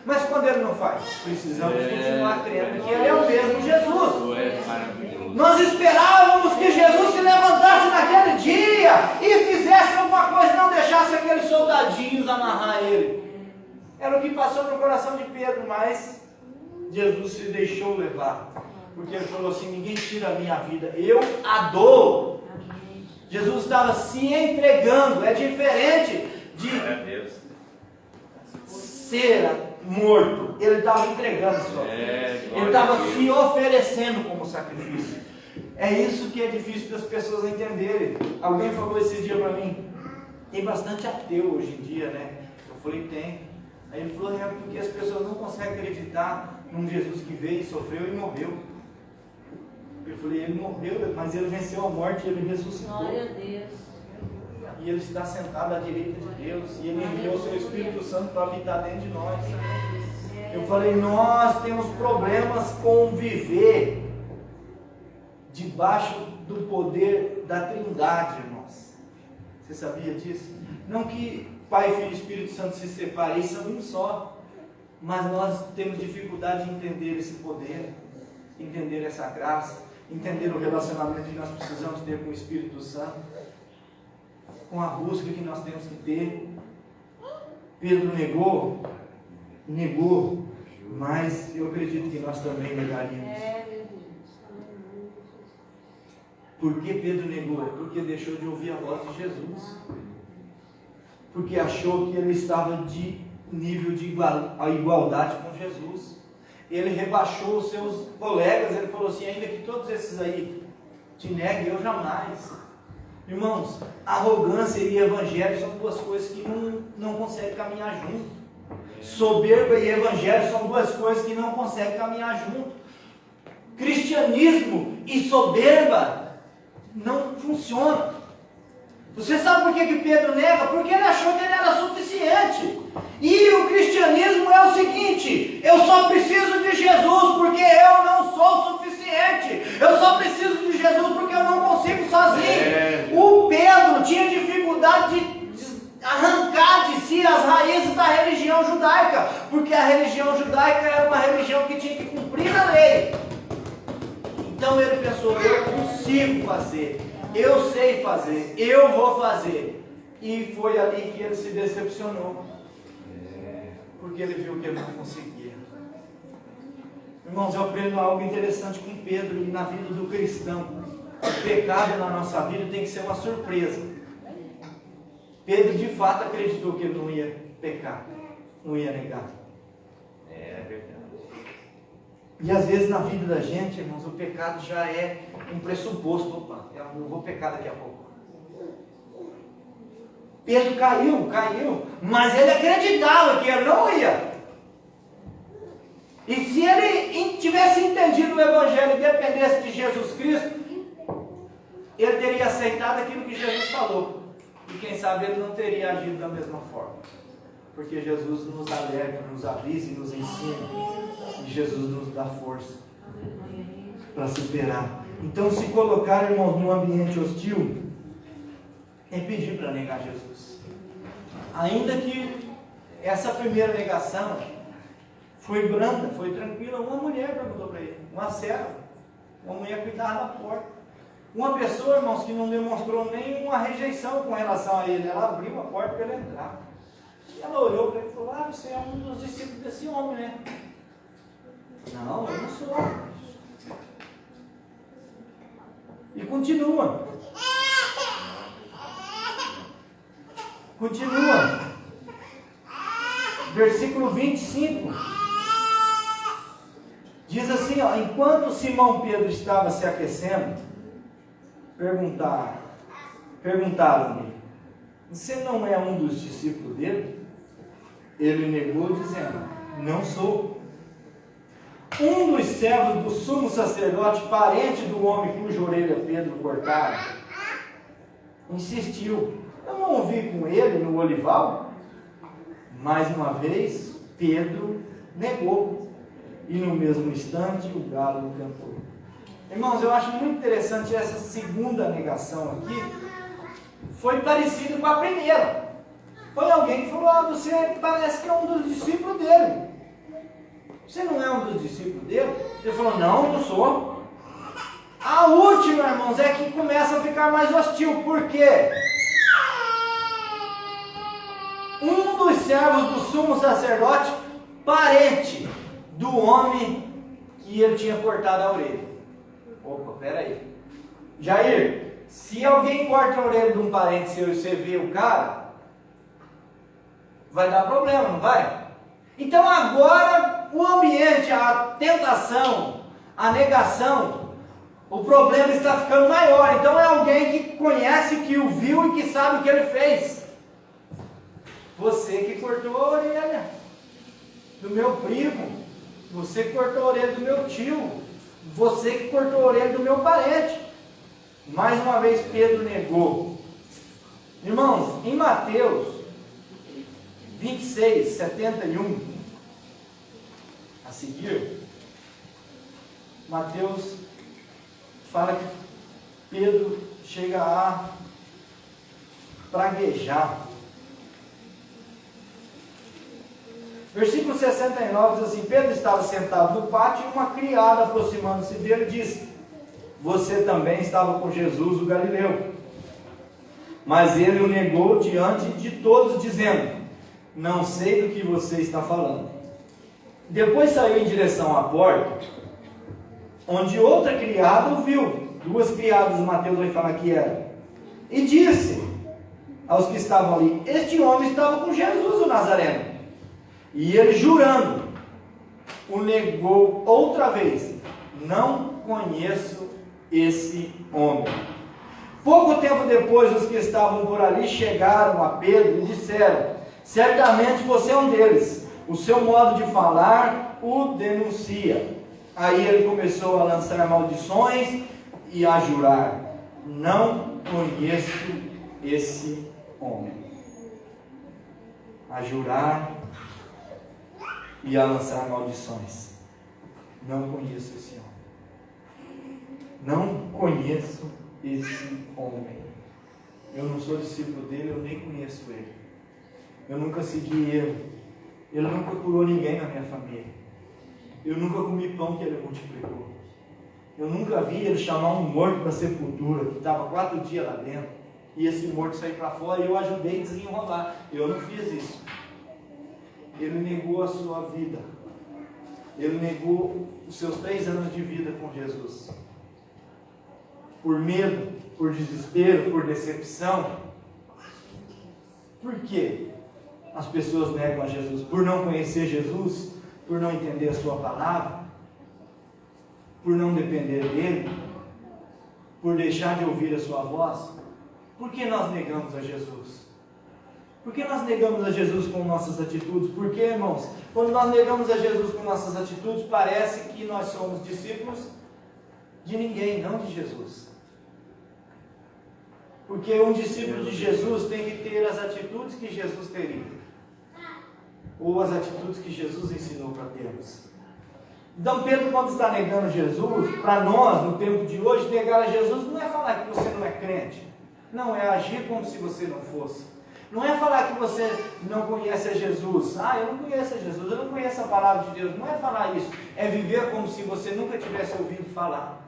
mas quando ele não faz, precisamos continuar crendo que ele é o mesmo Jesus. Tu és maravilhoso. Nós esperávamos que Jesus se levantasse naquele dia e fizesse alguma coisa, não deixasse aqueles soldadinhos amarrar ele. Era o que passou no coração de Pedro, mas Jesus se deixou levar, porque ele falou assim: ninguém tira a minha vida, eu a dou. Jesus estava se entregando. É diferente de Glória a Deus. ser morto, ele estava entregando só. Ele estava se oferecendo como sacrifício. É isso que é difícil das pessoas entenderem. Alguém falou esse dia para mim: tem bastante ateu hoje em dia, né? Eu falei: tem. Aí ele falou: é porque as pessoas não conseguem acreditar num Jesus que veio, sofreu e morreu. Eu falei: ele morreu, mas ele venceu a morte, ele ressuscitou. Glória a Deus. E ele está sentado à direita de Deus, e ele enviou o seu Espírito Santo para habitar dentro de nós. Eu falei: nós temos problemas com viver debaixo do poder da Trindade, irmãos. Você sabia disso? Não que Pai, Filho e Espírito Santo se separem, são um só, mas nós temos dificuldade de entender esse poder, entender essa graça, entender o relacionamento que nós precisamos ter com o Espírito Santo, com a busca que nós temos que ter. Pedro negou, mas eu acredito que nós também negaríamos. Por que Pedro negou? Porque deixou de ouvir a voz de Jesus, porque achou que ele estava de nível de igualdade com Jesus. Ele rebaixou os seus colegas, ele falou assim: ainda que todos esses aí te neguem, eu jamais. Irmãos, arrogância e evangelho são duas coisas que não conseguem caminhar junto. Soberba e evangelho são duas coisas que não conseguem caminhar junto. Cristianismo e soberba não funcionam. Você sabe por que Pedro nega? Porque ele achou que ele era suficiente. E o cristianismo é o seguinte: eu só preciso de Jesus porque eu não sou suficiente. Eu só preciso de Jesus porque eu não consigo sozinho. O Pedro tinha dificuldade de arrancar de si as raízes da religião judaica, porque a religião judaica era uma religião que tinha que cumprir a lei. Então ele pensou: eu consigo fazer, eu sei fazer, eu vou fazer. E foi ali que ele se decepcionou, porque ele viu que ele não conseguia. Irmãos, eu aprendo algo interessante com Pedro e na vida do cristão. O pecado na nossa vida tem que ser uma surpresa. Pedro de fato acreditou que ele não ia pecar, não ia negar. É verdade. E às vezes na vida da gente, irmãos, o pecado já é um pressuposto. Opa, eu vou pecar daqui a pouco. Pedro caiu, mas ele acreditava que ele não ia. E se ele tivesse entendido o Evangelho e dependesse de Jesus Cristo, ele teria aceitado aquilo que Jesus falou. E quem sabe ele não teria agido da mesma forma. Porque Jesus nos alerta, nos avisa e nos ensina. E Jesus nos dá força para superar. Então, se colocar, irmãos, num ambiente hostil, é pedir para negar Jesus. Ainda que essa primeira negação foi branda, foi tranquila, uma mulher perguntou para ele, uma serva, uma mulher cuidava da porta. Uma pessoa, irmãos, que não demonstrou nenhuma rejeição com relação a ele, ela abriu a porta para ele entrar. E ela olhou para ele e falou: ah, você é um dos discípulos desse homem, né? Não, eu não sou. E continua. Versículo 25. Diz assim, ó, enquanto Simão Pedro estava se aquecendo, perguntaram-lhe: você não é um dos discípulos dele? Ele negou, dizendo: não sou. Um dos servos do sumo sacerdote, parente do homem cuja orelha Pedro cortara, insistiu: eu não ouvi com ele no olival? Mais uma vez, Pedro negou, e no mesmo instante o galo cantou. Irmãos, eu acho muito interessante essa segunda negação aqui. Foi parecido com a primeira. Foi alguém que falou: ah, você parece que é um dos discípulos dele. Você não é um dos discípulos dele? Ele falou: não, não sou. A última, irmãos, é que começa a ficar mais hostil. Por quê? Um dos servos do sumo sacerdote, parente do homem que ele tinha cortado a orelha. Opa, peraí. Jair, se alguém corta a orelha de um parente seu e você vê o cara, vai dar problema, não vai? Então agora o ambiente, a tentação, a negação, o problema está ficando maior. Então é alguém que conhece, que o viu e que sabe o que ele fez. Você que cortou a orelha do meu primo, você que cortou a orelha do meu tio, você que cortou a orelha do meu parente. Mais uma vez Pedro negou. Irmãos, em Mateus 26, 71, a seguir, Mateus fala que Pedro chega a praguejar. Versículo 69 diz assim: Pedro estava sentado no pátio e uma criada, aproximando-se dele, disse: você também estava com Jesus o Galileu. Mas ele o negou diante de todos, dizendo: não sei do que você está falando. Depois saiu em direção à porta, onde outra criada o viu. Duas criadas, Mateus vai falar que era. E disse aos que estavam ali: este homem estava com Jesus o Nazareno. E ele, jurando, o negou outra vez: não conheço esse homem. Pouco tempo depois, os que estavam por ali chegaram a Pedro e disseram: certamente você é um deles, o seu modo de falar o denuncia. Aí ele começou a lançar maldições e a jurar: não conheço esse homem. A jurar e a lançar maldições: não conheço esse homem. Não conheço esse homem. Eu não sou discípulo dele, eu nem conheço ele. Eu nunca segui ele. Ele nunca curou ninguém na minha família. Eu nunca comi pão que ele multiplicou. Eu nunca vi ele chamar um morto para a sepultura, que estava 4 dias lá dentro, e esse morto sair para fora e eu ajudei a desenrolar. Eu não fiz isso. Ele negou a sua vida. Ele negou os seus 3 anos de vida com Jesus. Por medo, por desespero, por decepção. Por quê? As pessoas negam a Jesus por não conhecer Jesus, por não entender a sua palavra, por não depender dele, por deixar de ouvir a sua voz. Por que nós negamos a Jesus? Por que nós negamos a Jesus com nossas atitudes? Porque, irmãos, quando nós negamos a Jesus com nossas atitudes, parece que nós somos discípulos de ninguém, não de Jesus. Porque um discípulo de Jesus tem que ter as atitudes que Jesus teria, ou as atitudes que Jesus ensinou para termos. Então Pedro, quando está negando Jesus, para nós, no tempo de hoje, negar a Jesus não é falar que você não é crente. Não, é agir como se você não fosse. Não é falar que você não conhece a Jesus. Ah, eu não conheço a Jesus, eu não conheço a palavra de Deus. Não é falar isso. É viver como se você nunca tivesse ouvido falar.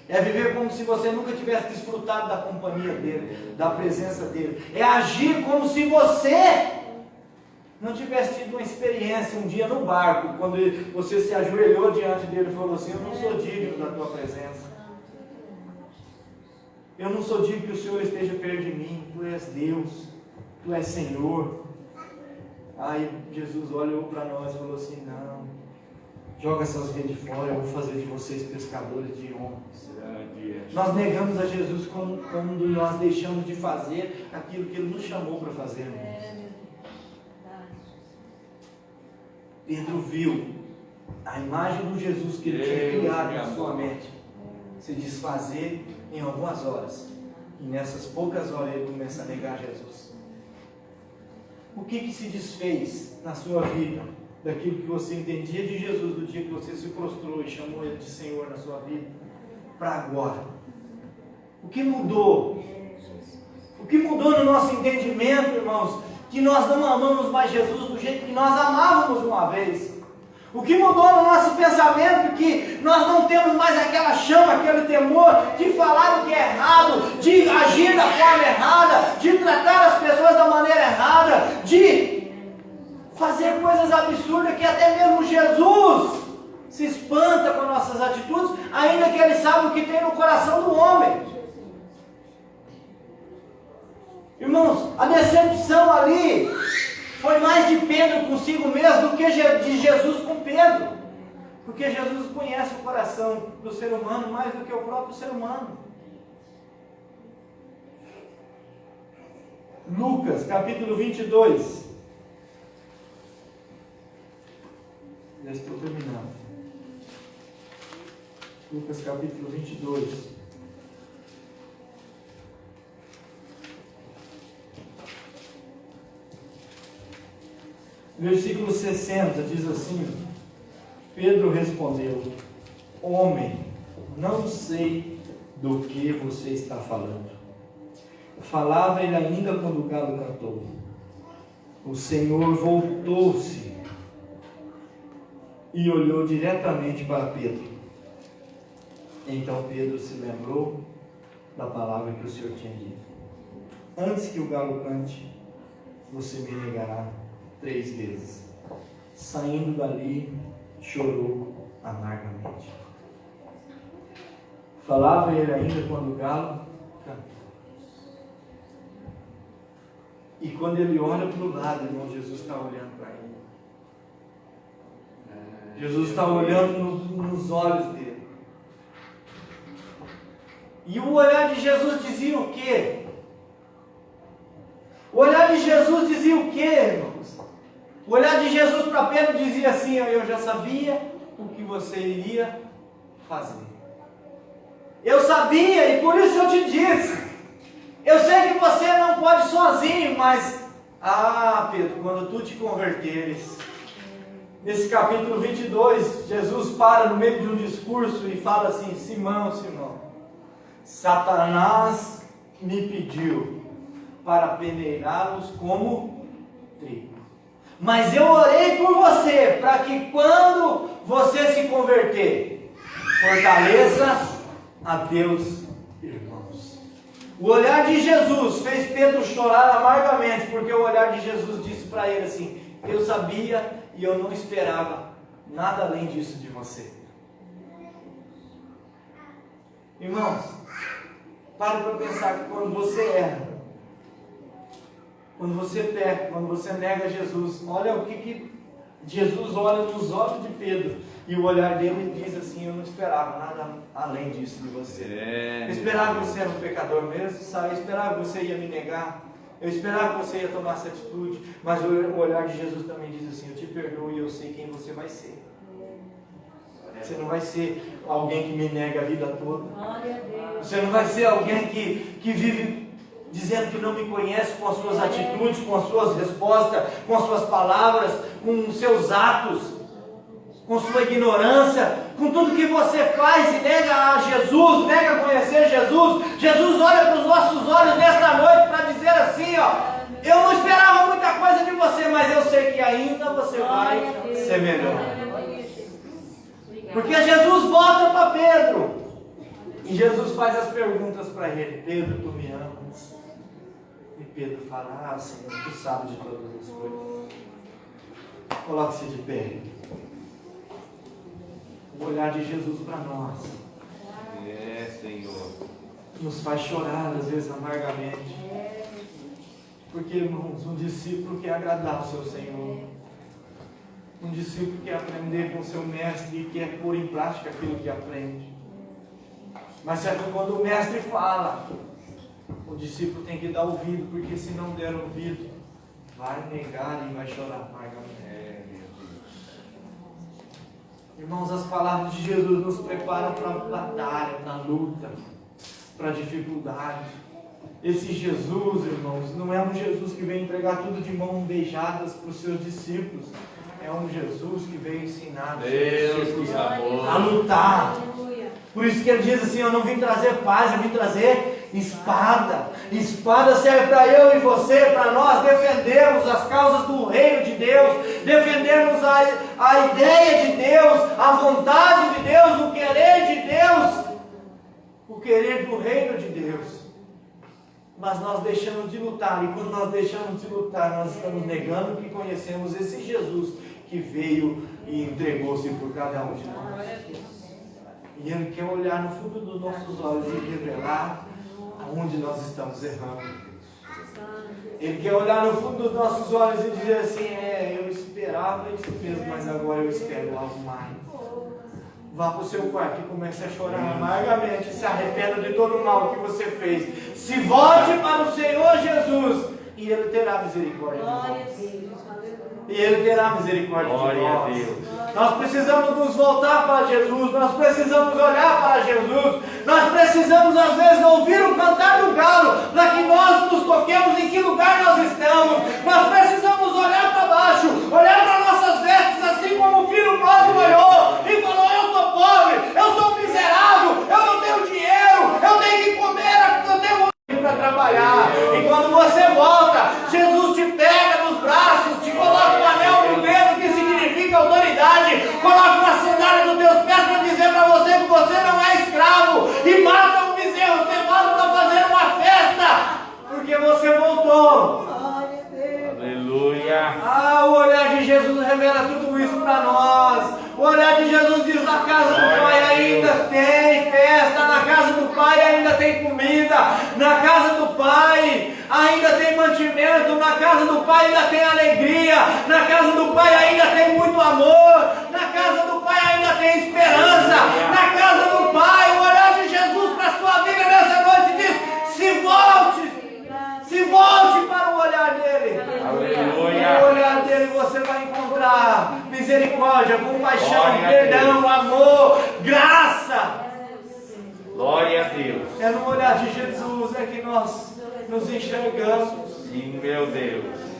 É viver como se você nunca tivesse desfrutado da companhia dele, da presença dele. É agir como se você não tivesse tido uma experiência um dia no barco, quando você se ajoelhou diante dele e falou assim: eu não sou digno da tua presença. Eu não sou digno que o Senhor esteja perto de mim. Tu és Deus, Tu és Senhor. Aí Jesus olhou para nós e falou assim: não, joga essas redes fora, eu vou fazer de vocês pescadores de homens. Nós negamos a Jesus quando nós deixamos de fazer aquilo que Ele nos chamou para fazer, irmãos. Pedro viu a imagem do Jesus que ele tinha criado na sua mente se desfazer em algumas horas. E nessas poucas horas ele começa a negar Jesus. O que se desfez na sua vida daquilo que você entendia de Jesus do dia que você se prostrou e chamou Ele de Senhor na sua vida para agora? O que mudou? O que mudou no nosso entendimento, irmãos? Que nós não amamos mais Jesus do jeito que nós amávamos uma vez. O que mudou no nosso pensamento? Que nós não temos mais aquela chama, aquele temor de falar o que é errado, de agir da forma errada, de tratar as pessoas da maneira errada, de fazer coisas absurdas que até mesmo Jesus se espanta com nossas atitudes, ainda que Ele sabe o que tem no coração do homem. Irmãos, a decepção ali foi mais de Pedro consigo mesmo do que de Jesus com Pedro. Porque Jesus conhece o coração do ser humano mais do que o próprio ser humano. Lucas, capítulo 22. Já estou terminando. Lucas, capítulo 22. Versículo 60 diz assim: Pedro respondeu: homem, não sei do que você está falando. Falava ele ainda quando o galo cantou. O Senhor voltou-se e olhou diretamente para Pedro. Então Pedro se lembrou da palavra que o Senhor tinha dito: antes que o galo cante, você me negará 3 vezes. Saindo dali, chorou amargamente. Falava ele ainda quando o galo cantou. E quando ele olha para o lado, irmão, Jesus está olhando para ele. Jesus está olhando nos olhos dele. E o olhar de Jesus dizia o quê? O olhar de Jesus dizia o quê, irmãos? O olhar de Jesus para Pedro dizia assim: eu já sabia o que você iria fazer. Eu sabia e por isso eu te disse. Eu sei que você não pode sozinho, mas... Pedro, quando tu te converteres... Nesse capítulo 22, Jesus para no meio de um discurso e fala assim: Simão, Simão, Satanás me pediu para peneirá-los como trigo. Mas eu orei por você, para que quando você se converter, fortaleça a Deus, irmãos. O olhar de Jesus fez Pedro chorar amargamente, porque o olhar de Jesus disse para ele assim: eu sabia e eu não esperava nada além disso de você. Irmãos, pare para pensar que quando você erra, quando você peca, quando você nega Jesus, olha o que Jesus olha nos olhos de Pedro, e o olhar dele diz assim: eu não esperava nada além disso de você. Eu esperava que você era um pecador mesmo, sabe? Eu esperava que você ia me negar. Eu esperava que você ia tomar essa atitude, mas o olhar de Jesus também diz assim: eu te perdoo e eu sei quem você vai ser. Você não vai ser alguém que me nega a vida toda. Você não vai ser alguém que vive dizendo que não me conhece com as suas atitudes, com as suas respostas, com as suas palavras, com os seus atos, com sua ignorância, com tudo que você faz e nega a Jesus, nega a conhecer Jesus. Jesus olha para os nossos olhos nesta noite para dizer assim, ó: eu não esperava muita coisa de você, mas eu sei que ainda você vai ser melhor. Porque Jesus volta para Pedro e Jesus faz as perguntas para ele: Pedro, tu me amas? E Pedro fala: ah, Senhor, tu sabes de todas as coisas. Coloque-se de pé. O olhar de Jesus para nós Senhor. nos faz chorar às vezes amargamente. Porque, irmãos, um discípulo quer agradar o seu Senhor. Um discípulo quer aprender com o seu mestre e quer pôr em prática aquilo que aprende. Mas sabe, quando o mestre fala, o discípulo tem que dar ouvido, porque se não der ouvido, vai negar e vai chorar amargamente. Irmãos, as palavras de Jesus nos preparam para a batalha, para a luta, para a dificuldade. Esse Jesus, irmãos, não é um Jesus que vem entregar tudo de mãos beijadas para os seus discípulos. É um Jesus que veio ensinar os seus discípulos a lutar. Por isso que ele diz assim: eu não vim trazer paz, eu vim trazer espada. Espada serve para eu e você, para nós defendermos as causas do reino de Deus, defendermos a ideia de Deus, a vontade de Deus, o querer de Deus, o querer do reino de Deus. Mas nós deixamos de lutar, e quando nós deixamos de lutar, nós estamos negando que conhecemos esse Jesus que veio e entregou-se por cada um de nós. E Ele quer olhar no fundo dos nossos olhos e revelar aonde nós estamos errando. Ele quer olhar no fundo dos nossos olhos e dizer assim: eu esperava isso mesmo, mas agora eu espero algo mais. Vá para o seu quarto e comece a chorar amargamente, se arrependa de todo o mal que você fez. Se volte para o Senhor Jesus e Ele terá misericórdia de nós. E Ele terá misericórdia de nós. Nós precisamos nos voltar para Jesus, nós precisamos olhar para Jesus, nós precisamos às vezes ouvir o cantar do galo, para que nós nos toquemos em que lugar nós estamos. Nós precisamos olhar para baixo, olhar para nossas vestes, assim como o filho pródigo olhou e falou: eu sou pobre, eu sou miserável, eu não tenho dinheiro, eu tenho que comer, eu tenho para trabalhar. E quando você volta, Jesus te pega nos braços, te coloca um anel no dedo, que significa autoridade, coloca uma sandália nos teus pés para dizer para você que você não é escravo, e mata um bezerro cevado para fazer uma festa, porque você voltou. Aleluia. O olhar de Jesus revela tudo isso para nós. O olhar de Jesus diz: na casa do Pai ainda tem festa, na casa do Pai ainda tem comida, na casa do Pai ainda tem mantimento, na casa do Pai ainda tem alegria, na casa do Pai ainda tem muito amor, na casa do Pai ainda tem esperança, na casa do Pai. O olhar de Jesus para a sua vida nessa noite diz: se volte para o olhar dele. Aleluia. No olhar dele você vai encontrar misericórdia, compaixão, perdão, amor, graça. Glória a Deus. É no olhar de Jesus é que nós nos enxergamos. Sim, meu Deus.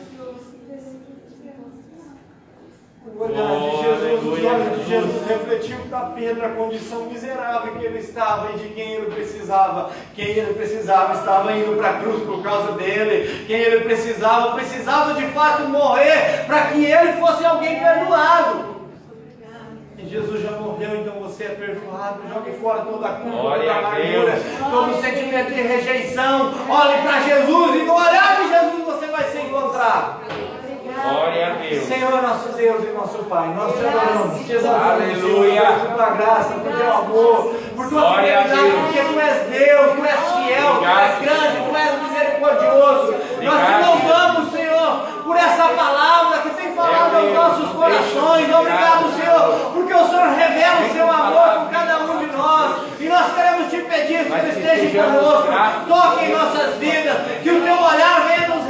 O olhar de Jesus, os olhos de Jesus refletiu para Pedro a condição miserável que ele estava e de quem ele precisava. Quem ele precisava estava indo para a cruz por causa dele. Quem ele precisava de fato morrer para que ele fosse alguém perdoado. E Jesus já morreu, então você é perdoado. Jogue fora toda a culpa, toda a amargura, todo sentimento de rejeição. Olhe para Jesus e no olhar de Jesus você vai se encontrar. Glória a Deus. Senhor, nosso Deus e nosso Pai, nós te adoramos, te exaltamos, Aleluia. Senhor, por tua graça, por teu amor, por tua Glória a fidelidade, Deus. porque tu és Deus, tu és fiel, tu és grande, tu és misericordioso. Nós te louvamos, Senhor, por essa palavra que tem falado aos nossos corações. Obrigado, Senhor, porque o Senhor revela o seu amor por cada um de nós. E nós queremos te pedir que tu esteja conosco, toque em nossas vidas, que o teu olhar venha nos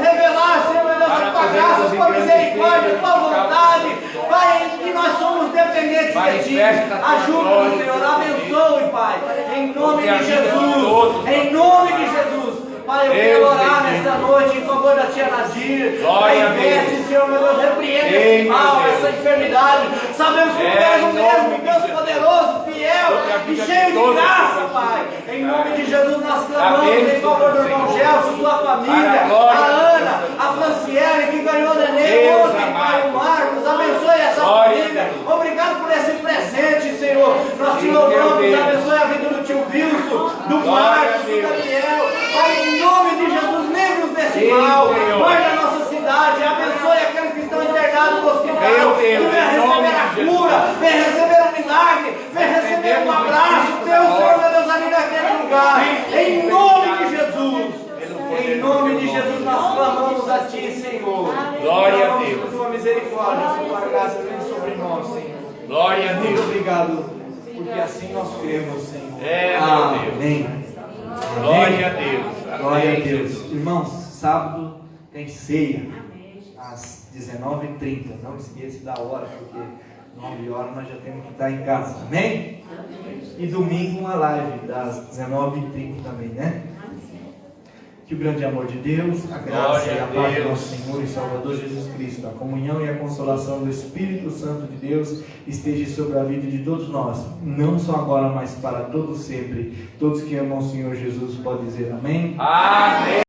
respectivos. Ajuda-nos, Senhor. Abençoe, Pai. Em nome de Jesus. Em nome de Jesus. Pai, eu quero orar nesta noite em favor da tia Nadir. Glória a Deus. Senhor, meu Deus, repreenda esse mal, essa enfermidade. Sabemos que tu és o mesmo, Deus poderoso, fiel e cheio de graça, Pai. Em nome de Jesus, nós clamamos em favor do irmão Gelson, sua família, a Ana, a Franciele, que ganhou o neném ontem, Pai, o Marcos. Abençoe essa família. Obrigado por esse presente, Senhor. Nós te louvamos, abençoe a vida do tio Wilson, do Marcos, do Daniel. Pai, em nome de Jesus, livre-nos desse mal. Guarda a nossa cidade. Abençoe aqueles que estão internados no hospital. Venha receber a cura. Venha receber um milagre. Venha receber um abraço. Deus, Senhor, meu Deus, ali naquele lugar. Em nome de Jesus. Em nome de Jesus, nós clamamos a Ti, Senhor. Glória a Deus. Por Tua misericórdia, Sua graça vem sobre nós, Senhor. Glória a Muito Deus. obrigado, porque assim nós cremos, Senhor. Meu Deus. Amém. Glória a Deus. Glória a Amém, Deus. Jesus. Irmãos, sábado tem ceia às 19h30. Não esqueça da hora, porque 9 horas nós já temos que estar em casa. Amém? E domingo uma live das 19h30 também, né? Que o grande amor de Deus, a graça Glória e a a paz do Deus. nosso Senhor e Salvador Jesus Cristo, a comunhão e a consolação do Espírito Santo de Deus esteja sobre a vida de todos nós, não só agora, mas para todos sempre. Todos que amam o Senhor Jesus podem dizer amém. Amém.